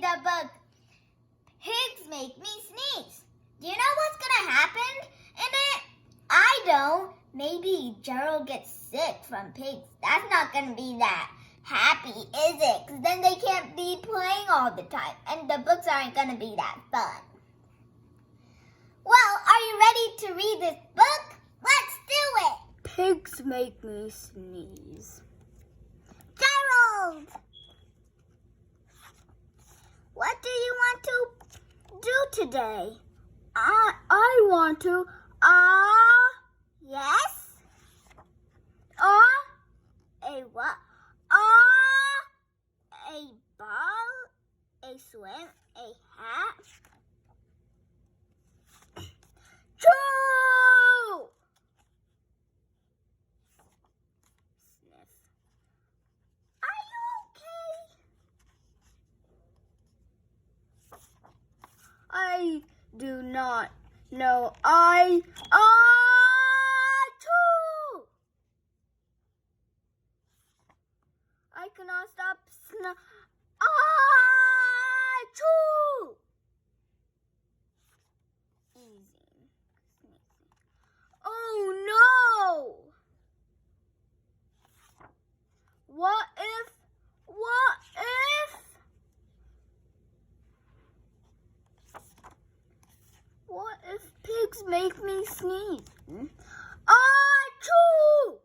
the book Pigs Make Me Sneeze. Do you know what's gonna happen in it? I don't. Maybe Gerald gets sick from pigs. That's not gonna be that happy, is it? Because then they can't be playing all the time, and the books aren't gonna be that fun. Well, are you ready to read this book? Let's do it! Pigs make me sneeze. Gerald! What do you want to do today? I want to, Yes? a what? A ball, a swim, a hat. True! Sniff. Are you okay? I do not know. True! I cannot stop True! Easy. Oh no! What if pigs make me sneeze? True!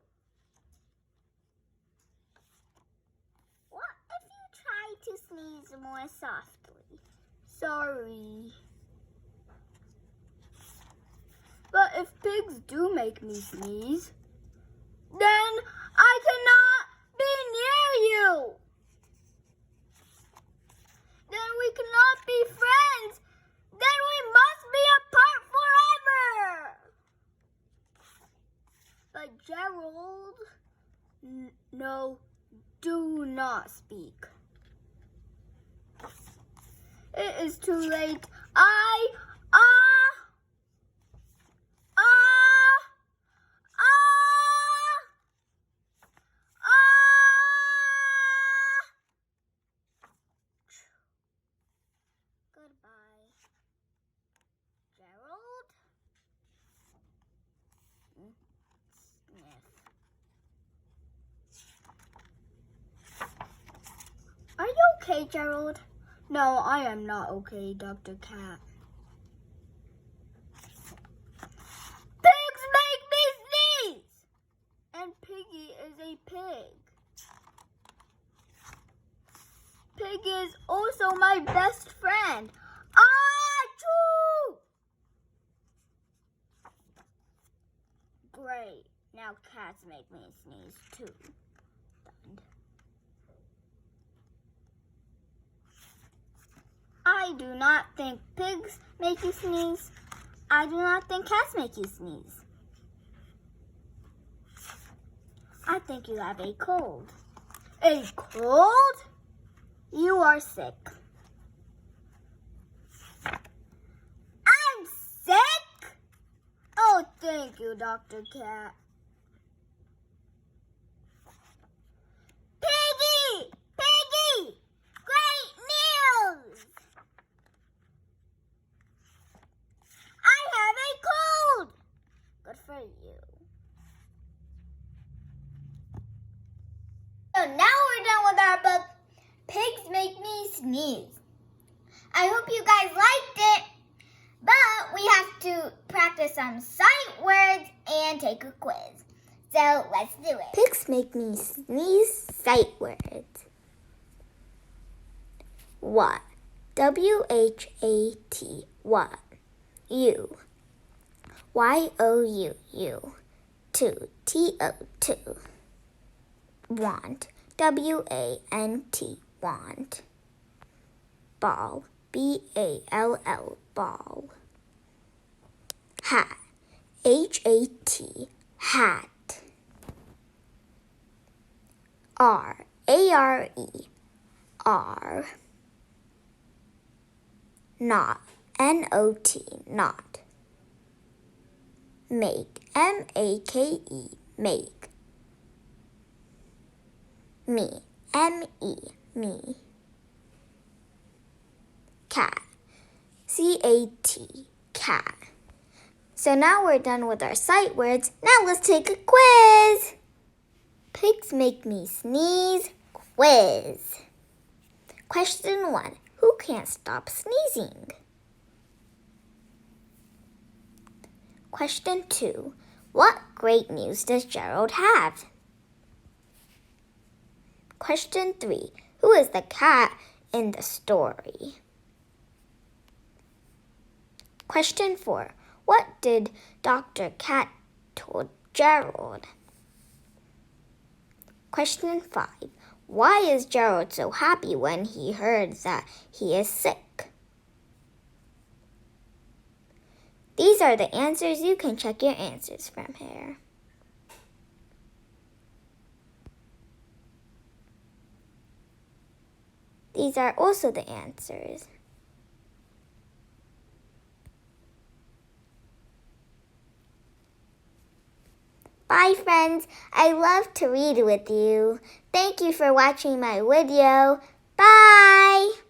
What if you try to sneeze more softly? Sorry. But if pigs do make me sneeze, then I cannot be near you. Then we cannot be friends. Then we must be apart forever. But Gerald, no, do not speak. It is too late. Goodbye. Gerald? Sniff. Are you okay, Gerald? No, I am not okay, Dr. Cat. Pigs make me sneeze! And Piggie is a pig. Pig is also my best friend. True! Great. Now cats make me sneeze too. Done. I do not think pigs make you sneeze. I do not think cats make you sneeze. I think you have a cold. A cold? You are sick. I'm sick? Oh, thank you, Dr. Cat. Piggie! Piggie! Great news! I have a cold! Good for you. So now we're done with our book, Pigs Make Me Sneeze. I hope you guys liked it, but we have to practice some sight words and take a quiz. So let's do it. Pigs make me sneeze. Sight words. What? W-H-A-T. What? You. Y-O-U-U. Two. T-O. Two. Want. W-A-N-T. Want. Ball. B-A-L-L. Ball. Hat. H-A-T. Hat. R. A-R-E. R. Knot. N-O-T. Knot. Make. M-A-K-E. Make. Me. M-E. Me. cat. C-A-T, cat. So now we're done with our sight words. Now let's take a quiz. Pigs make me sneeze. Quiz. Question 1. Who can't stop sneezing? Question 2. What great news does Gerald have? Question 3. Who is the cat in the story? Question 4. What did Dr. Cat told Gerald? Question 5. Why is Gerald so happy when he heard that he is sick? These are the answers. You can check your answers from here. These are also the answers. Bye friends, I love to read with you. Thank you for watching my video. Bye!